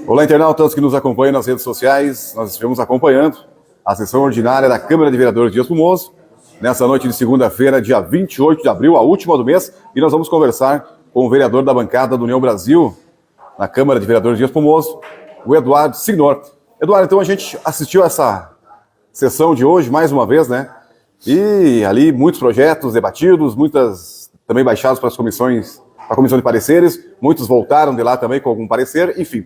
Olá, internautas que nos acompanham nas redes sociais. Nós estivemos acompanhando a sessão ordinária da Câmara de Vereadores de Dias Formoso, nessa noite de segunda-feira, dia 28 de abril, a última do mês, e nós vamos conversar com o vereador da bancada do União Brasil, na Câmara de Vereadores de Dias Formoso, o Eduardo Signor. Eduardo, então a gente assistiu essa sessão de hoje, mais uma vez, né? E ali muitos projetos debatidos, muitas também baixados para as comissões, para a comissão de pareceres, muitos voltaram de lá também com algum parecer, enfim.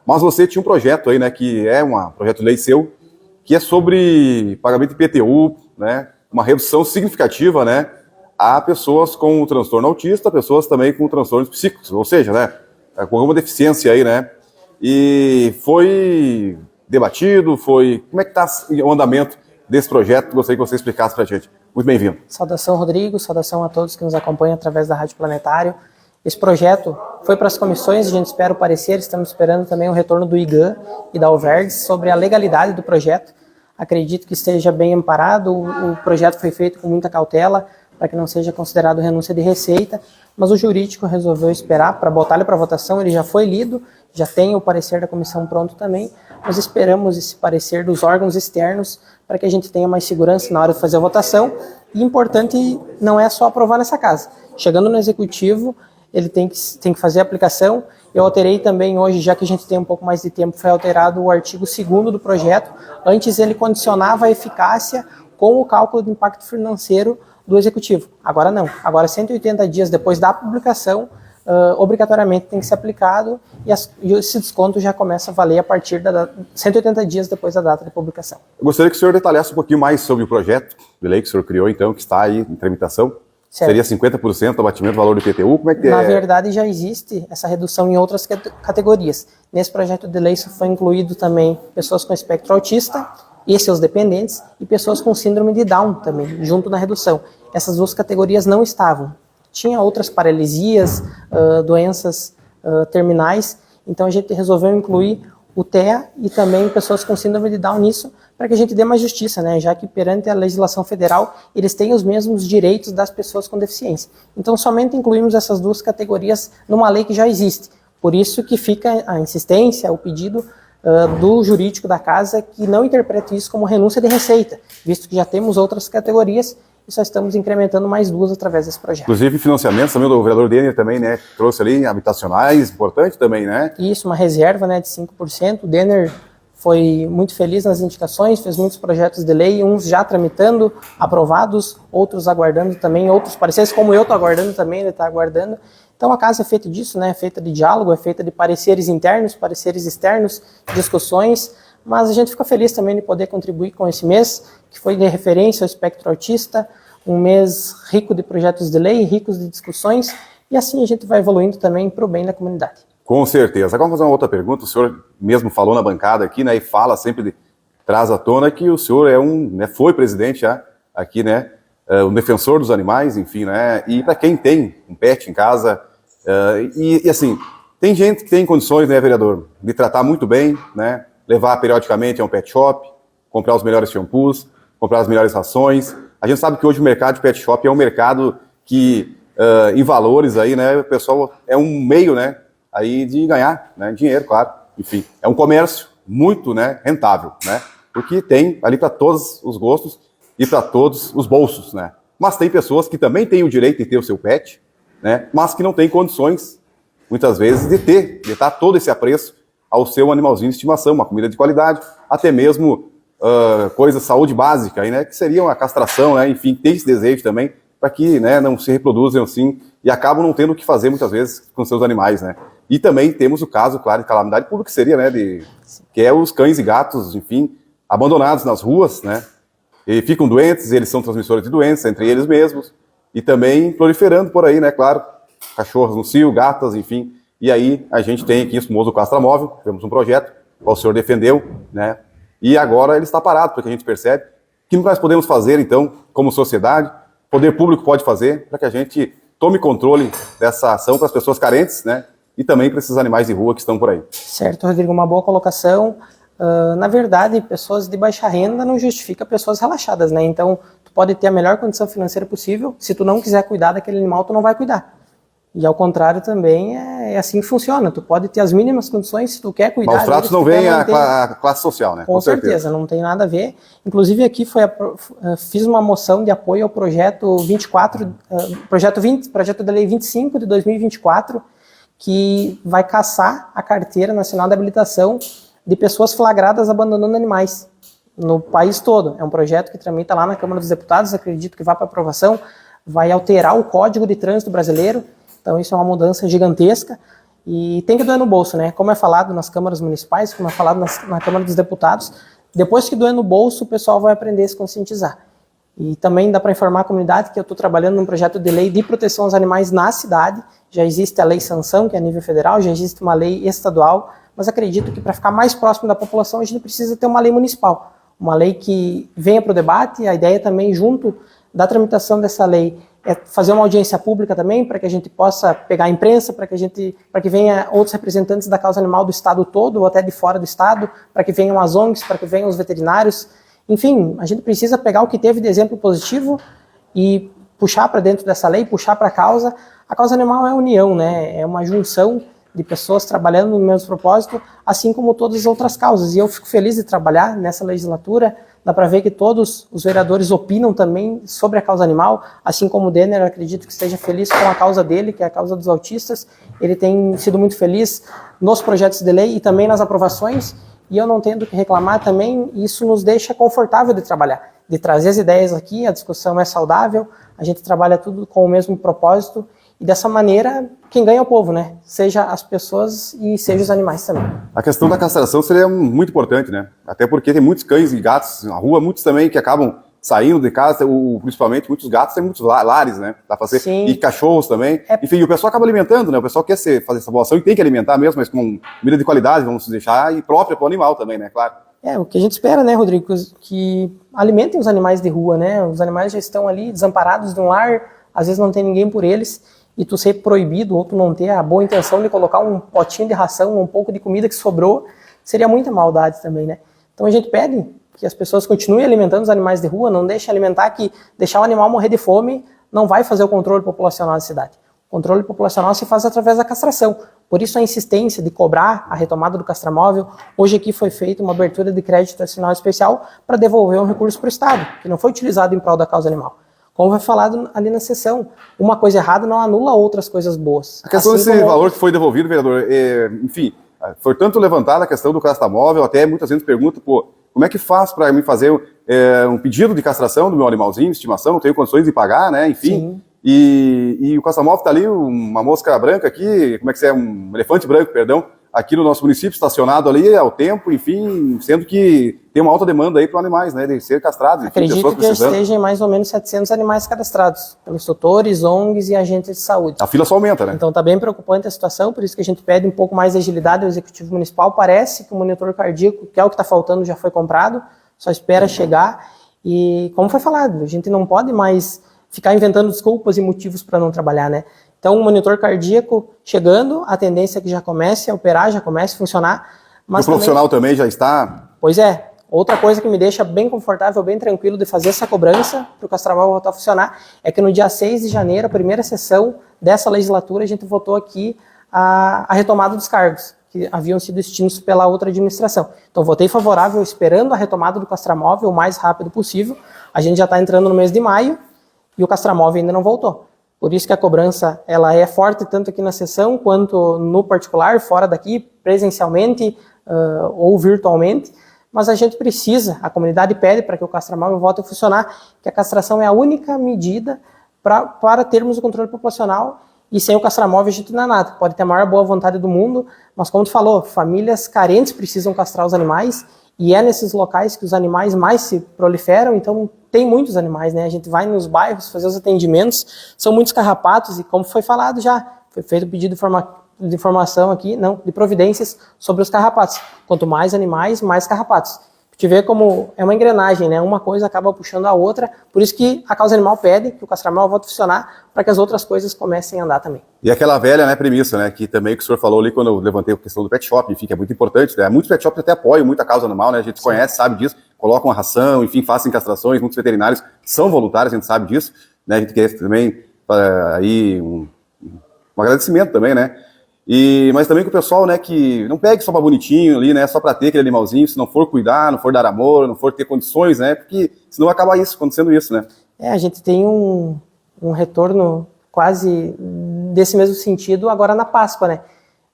Mas você tinha um projeto aí, né, que é um projeto de lei seu, que é sobre pagamento de IPTU, né, uma redução significativa, né, a pessoas com transtorno autista, pessoas também com transtornos psíquicos, ou seja, né, com alguma deficiência aí, né, e foi debatido, como é que está o andamento desse projeto? Gostaria que você explicasse para a gente. Muito bem-vindo. Saudação, Rodrigo, saudação a todos que nos acompanham através da Rádio Planetário. Esse projeto foi para as comissões, a gente espera o parecer, estamos esperando também o retorno do IGAN e da Alvergues sobre a legalidade do projeto. Acredito que esteja bem amparado, o projeto foi feito com muita cautela, para que não seja considerado renúncia de receita, mas o jurídico resolveu esperar para botar ele para votação, ele já foi lido, já tem o parecer da comissão pronto também, nós esperamos esse parecer dos órgãos externos para que a gente tenha mais segurança na hora de fazer a votação, e importante não é só aprovar nessa casa, chegando no executivo, ele tem que fazer a aplicação. Eu alterei também hoje, já que a gente tem um pouco mais de tempo, foi alterado o artigo 2º do projeto. Antes ele condicionava a eficácia com o cálculo do impacto financeiro do executivo. Agora não. Agora 180 dias depois da publicação, obrigatoriamente tem que ser aplicado e esse desconto já começa a valer a partir da 180 dias depois da data de publicação. Eu gostaria que o senhor detalhasse um pouquinho mais sobre o projeto de lei que o senhor criou, então, que está aí em tramitação. Certo. Seria 50% abatimento do valor do IPTU? Como é que Na verdade, já existe essa redução em outras categorias. Nesse projeto de lei só foi incluído também pessoas com espectro autista e seus dependentes e pessoas com síndrome de Down também, junto na redução. Essas duas categorias não estavam. Tinha outras paralisias, doenças terminais, então a gente resolveu incluir o TEA e também pessoas com síndrome de Down nisso, para que a gente dê mais justiça, né? Já que perante a legislação federal, eles têm os mesmos direitos das pessoas com deficiência. Então, somente incluímos essas duas categorias numa lei que já existe. Por isso que fica a insistência, o pedido do jurídico da casa que não interprete isso como renúncia de receita, visto que já temos outras categorias e só estamos incrementando mais duas através desse projeto. Inclusive financiamentos também do vereador Denner também, né? Trouxe ali habitacionais, importante também, né? Isso, uma reserva, né, de 5%. O Denner foi muito feliz nas indicações, fez muitos projetos de lei, uns já tramitando, aprovados, outros aguardando também, outros pareceres, como eu estou aguardando também, ele está aguardando. Então a casa é feita disso, né? É feita de diálogo, é feita de pareceres internos, pareceres externos, discussões, mas a gente fica feliz também de poder contribuir com esse mês, que foi de referência ao espectro autista, um mês rico de projetos de lei, ricos de discussões, e assim a gente vai evoluindo também para o bem da comunidade. Com certeza. Agora vamos fazer uma outra pergunta. O senhor mesmo falou na bancada aqui, né, e fala sempre, traz à tona que o senhor foi presidente já aqui, né, um defensor dos animais, enfim, né, e para quem tem um pet em casa, e assim, tem gente que tem condições, né, vereador, de tratar muito bem, né, levar periodicamente a um pet shop, comprar os melhores shampoos, comprar as melhores rações. A gente sabe que hoje o mercado de pet shop é um mercado que, em valores aí, né, o pessoal é um meio, né, aí de ganhar, né, dinheiro, claro. Enfim, é um comércio muito, né, rentável, né, porque tem ali para todos os gostos e para todos os bolsos, né. Mas tem pessoas que também têm o direito de ter o seu pet, né, mas que não têm condições, muitas vezes, de dar todo esse apreço ao seu animalzinho de estimação, uma comida de qualidade, até mesmo coisas de saúde básica, aí, né, que seriam a castração, né, enfim, tem esse desejo também para que, né, não se reproduzam assim e acabam não tendo o que fazer muitas vezes com seus animais, né. E também temos o caso, claro, de calamidade pública, que seria, né, que é os cães e gatos, enfim, abandonados nas ruas, né, e ficam doentes, eles são transmissores de doenças entre eles mesmos, e também proliferando por aí, né, claro, cachorros no cio, gatas, enfim, e aí a gente tem aqui o famoso Castramóvel, temos um projeto, que o senhor defendeu, né, e agora ele está parado, porque a gente percebe que nós podemos fazer, então, como sociedade, o poder público pode fazer, para que a gente tome controle dessa ação para as pessoas carentes, né, e também para esses animais de rua que estão por aí. Certo, Rodrigo, uma boa colocação. Na verdade, pessoas de baixa renda não justifica pessoas relaxadas, né? Então, tu pode ter a melhor condição financeira possível, se tu não quiser cuidar daquele animal, tu não vai cuidar. E ao contrário também é assim que funciona. Tu pode ter as mínimas condições se tu quer cuidar. Maus tratos não vem a classe social, né? Com certeza, não tem nada a ver. Inclusive aqui fiz uma moção de apoio ao projeto 24, projeto da lei 25 de 2024, que vai cassar a carteira nacional de habilitação de pessoas flagradas abandonando animais no país todo. É um projeto que tramita lá na Câmara dos Deputados, acredito que vá para aprovação, vai alterar o Código de Trânsito Brasileiro. Então isso é uma mudança gigantesca e tem que doer no bolso, né? Como é falado nas câmaras municipais, como é falado na Câmara dos Deputados, depois que doer no bolso, o pessoal vai aprender a se conscientizar. E também dá para informar a comunidade que eu estou trabalhando num projeto de lei de proteção aos animais na cidade. Já existe a lei sanção, que é a nível federal, já existe uma lei estadual, mas acredito que para ficar mais próximo da população a gente precisa ter uma lei municipal. Uma lei que venha para o debate, a ideia também junto da tramitação dessa lei é fazer uma audiência pública também, para que a gente possa pegar a imprensa, para que venha outros representantes da causa animal do estado todo, ou até de fora do estado, para que venham as ONGs, para que venham os veterinários. Enfim, a gente precisa pegar o que teve de exemplo positivo e puxar para dentro dessa lei, puxar para a causa. A causa animal é união, né? É uma junção de pessoas trabalhando no mesmo propósito, assim como todas as outras causas. E eu fico feliz de trabalhar nessa legislatura. Dá para ver que todos os vereadores opinam também sobre a causa animal, assim como o Denner, eu acredito que esteja feliz com a causa dele, que é a causa dos autistas. Ele tem sido muito feliz nos projetos de lei e também nas aprovações, e eu não tenho do que reclamar também. Isso nos deixa confortável de trabalhar, de trazer as ideias aqui, a discussão é saudável, a gente trabalha tudo com o mesmo propósito, e dessa maneira, quem ganha é o povo, né? Seja as pessoas e seja os animais também. A questão da castração seria muito importante, né? Até porque tem muitos cães e gatos na rua, muitos também que acabam saindo de casa, principalmente muitos gatos, tem muitos lares, né? Dá pra fazer. Sim. E cachorros também. Enfim, o pessoal acaba alimentando, né? O pessoal quer fazer essa população e tem que alimentar mesmo, mas com comida de qualidade, vamos deixar, e própria para o animal também, né? Claro. O que a gente espera, né, Rodrigo? Que alimentem os animais de rua, né? Os animais já estão ali desamparados de um lar, às vezes não tem ninguém por eles, e tu ser proibido ou tu não ter a boa intenção de colocar um potinho de ração, um pouco de comida que sobrou, seria muita maldade também, né? Então a gente pede que as pessoas continuem alimentando os animais de rua, não deixem alimentar, que deixar o animal morrer de fome não vai fazer o controle populacional da cidade. O controle populacional se faz através da castração. Por isso a insistência de cobrar a retomada do castramóvel. Hoje aqui foi feita uma abertura de crédito nacional especial para devolver um recurso para o Estado, que não foi utilizado em prol da causa animal. Como foi falado ali na sessão, uma coisa errada não anula outras coisas boas. A questão desse valor que foi devolvido, vereador, enfim, foi tanto levantada a questão do castramóvel, até muitas vezes perguntam, pô, como é que faz para me fazer um pedido de castração do meu animalzinho, estimação, não tenho condições de pagar, né, enfim. E o castramóvel está ali, uma mosca branca aqui, como é que é, um elefante branco, perdão, aqui no nosso município, estacionado ali ao tempo, enfim, sendo que tem uma alta demanda aí para animais, né, de ser castrados. Acredito que estejam mais ou menos 700 animais cadastrados, pelos tutores, ONGs e agentes de saúde. A fila só aumenta, né? Então está bem preocupante a situação, por isso que a gente pede um pouco mais de agilidade ao Executivo Municipal. Parece que o monitor cardíaco, que é o que está faltando, já foi comprado, só espera chegar. E como foi falado, a gente não pode mais ficar inventando desculpas e motivos para não trabalhar, né? Então, o monitor cardíaco chegando, a tendência é que já comece a operar, já comece a funcionar. Mas o profissional também já está... Pois é. Outra coisa que me deixa bem confortável, bem tranquilo de fazer essa cobrança para o castramóvel voltar a funcionar é que no dia 6 de janeiro, a primeira sessão dessa legislatura, a gente votou aqui a retomada dos cargos que haviam sido extintos pela outra administração. Então, votei favorável, esperando a retomada do castramóvel o mais rápido possível. A gente já está entrando no mês de maio e o castramóvel ainda não voltou. Por isso que a cobrança ela é forte tanto aqui na sessão quanto no particular, fora daqui, presencialmente ou virtualmente. Mas a gente precisa, a comunidade pede para que o castramóvel volte a funcionar, que a castração é a única medida para termos o controle populacional, e sem o castramóvel a gente não é nada. Pode ter a maior boa vontade do mundo, mas como tu falou, famílias carentes precisam castrar os animais, e é nesses locais que os animais mais se proliferam, então tem muitos animais, né? A gente vai nos bairros fazer os atendimentos, são muitos carrapatos, e como foi falado já, foi feito o pedido de informação aqui, não, de providências sobre os carrapatos. Quanto mais animais, mais carrapatos. Te vê como é uma engrenagem, né? Uma coisa acaba puxando a outra, por isso que a causa animal pede que o castramóvel volte a funcionar para que as outras coisas comecem a andar também. E aquela velha, né, premissa, né, que também que o senhor falou ali quando eu levantei a questão do pet shop, enfim, que é muito importante, né? Muitos pet shops até apoiam muita causa animal, né? A gente conhece, sabe disso, colocam a ração, enfim, fazem castrações, muitos veterinários são voluntários, a gente sabe disso, né? A gente quer também aí um agradecimento também, né? Mas também que o pessoal, né, que não pegue só para bonitinho ali, né, só para ter aquele animalzinho, se não for cuidar, não for dar amor, não for ter condições, né, porque senão acaba acontecendo isso, né? A gente tem um retorno quase desse mesmo sentido agora na Páscoa, né?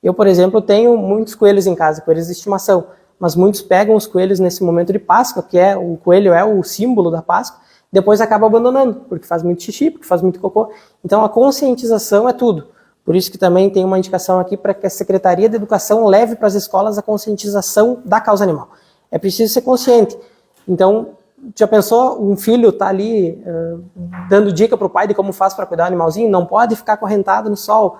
Eu, por exemplo, tenho muitos coelhos em casa, coelhos de estimação, mas muitos pegam os coelhos nesse momento de Páscoa, que o coelho é o símbolo da Páscoa, depois acaba abandonando, porque faz muito xixi, porque faz muito cocô. Então a conscientização é tudo. Por isso que também tem uma indicação aqui para que a Secretaria de Educação leve para as escolas a conscientização da causa animal. É preciso ser consciente. Então, já pensou, um filho tá ali dando dica para o pai de como faz para cuidar do animalzinho? Não pode ficar acorrentado no sol.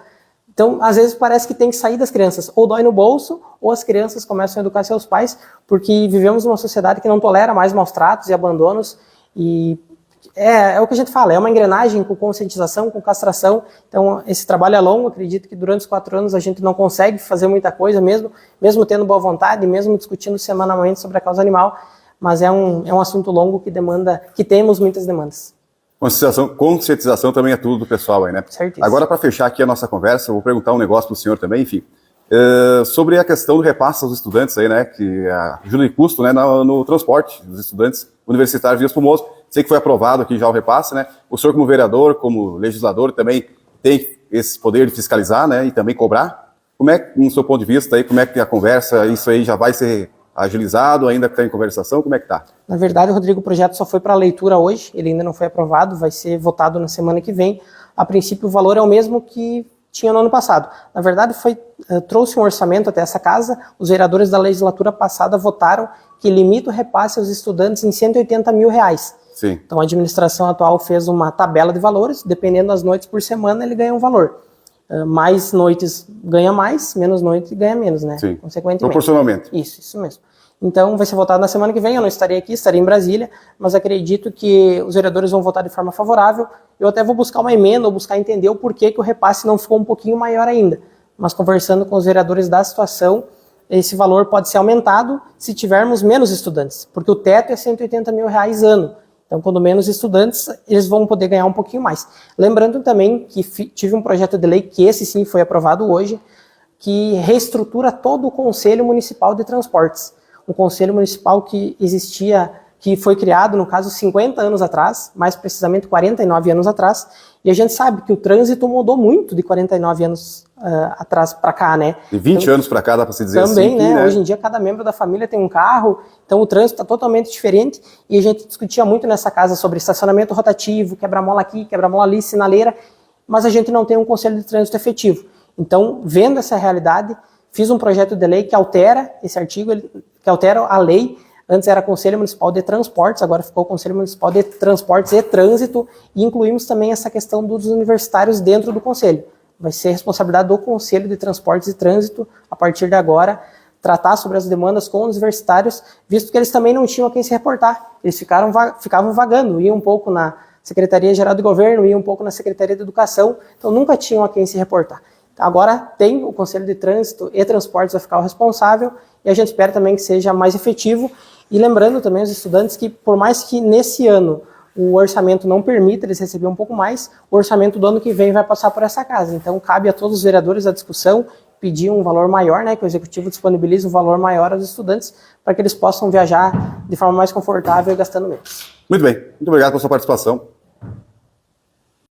Então, às vezes parece que tem que sair das crianças. Ou dói no bolso, ou as crianças começam a educar seus pais, porque vivemos numa sociedade que não tolera mais maus tratos e abandonos. E é o que a gente fala, é uma engrenagem com conscientização, com castração. Então, esse trabalho é longo, acredito que durante os 4 anos a gente não consegue fazer muita coisa, mesmo tendo boa vontade, mesmo discutindo semanalmente sobre a causa animal, mas é um assunto longo que temos muitas demandas. Conscientização também é tudo do pessoal aí, né? Certíssimo. Agora, para fechar aqui a nossa conversa, eu vou perguntar um negócio para o senhor também, enfim, sobre a questão do repasse aos estudantes aí, né, que ajuda de custo, né, no transporte dos estudantes universitários de Rio Formoso. Sei que foi aprovado aqui já o repasse, né? O senhor como vereador, como legislador, também tem esse poder de fiscalizar, né, e também cobrar. Como é, no seu ponto de vista, aí, como é que a conversa, isso aí já vai ser agilizado, ainda que está em conversação, como é que está? Na verdade, Rodrigo, o projeto só foi para leitura hoje, ele ainda não foi aprovado, vai ser votado na semana que vem. A princípio, o valor é o mesmo que tinha no ano passado. Na verdade, trouxe um orçamento até essa casa, os vereadores da legislatura passada votaram que limita o repasse aos estudantes em R$180 mil. Sim. Então a administração atual fez uma tabela de valores, dependendo das noites por semana ele ganha um valor. Mais noites ganha mais, menos noites ganha menos, né? Sim. Consequentemente. Proporcionalmente. Isso mesmo. Então vai ser votado na semana que vem, eu não estarei aqui, estarei em Brasília, mas acredito que os vereadores vão votar de forma favorável. Eu até vou buscar uma emenda ou buscar entender o porquê que o repasse não ficou um pouquinho maior ainda. Mas conversando com os vereadores da situação, esse valor pode ser aumentado se tivermos menos estudantes, porque o teto é R$180 mil ano. Então, quando menos estudantes, eles vão poder ganhar um pouquinho mais. Lembrando também que tive um projeto de lei, que esse sim foi aprovado hoje, que reestrutura todo o Conselho Municipal de Transportes. Um Conselho Municipal que existia, que foi criado, no caso, 50 anos atrás, mais precisamente 49 anos atrás, e a gente sabe que o trânsito mudou muito de 49 anos atrás para cá, né? De 20 anos para cá, dá para se dizer também, assim. Também, né? Hoje em dia, cada membro da família tem um carro, então o trânsito está totalmente diferente, e a gente discutia muito nessa casa sobre estacionamento rotativo, quebra-mola aqui, quebra-mola ali, sinaleira, mas a gente não tem um conselho de trânsito efetivo. Então, vendo essa realidade, fiz um projeto de lei que altera esse artigo, que altera a lei. Antes era Conselho Municipal de Transportes, agora ficou Conselho Municipal de Transportes e Trânsito, e incluímos também essa questão dos universitários dentro do Conselho. Vai ser responsabilidade do Conselho de Transportes e Trânsito, a partir de agora, tratar sobre as demandas com os universitários, visto que eles também não tinham a quem se reportar. Eles ficavam vagando, iam um pouco na Secretaria-Geral do Governo, iam um pouco na Secretaria de Educação, então nunca tinham a quem se reportar. Agora tem o Conselho de Trânsito e Transportes vai ficar o responsável, e a gente espera também que seja mais efetivo. E lembrando também os estudantes que, por mais que nesse ano o orçamento não permita eles receberem um pouco mais, o orçamento do ano que vem vai passar por essa casa. Então cabe a todos os vereadores a discussão, pedir um valor maior, né, que o Executivo disponibilize um valor maior aos estudantes, para que eles possam viajar de forma mais confortável e gastando menos. Muito bem, muito obrigado pela sua participação.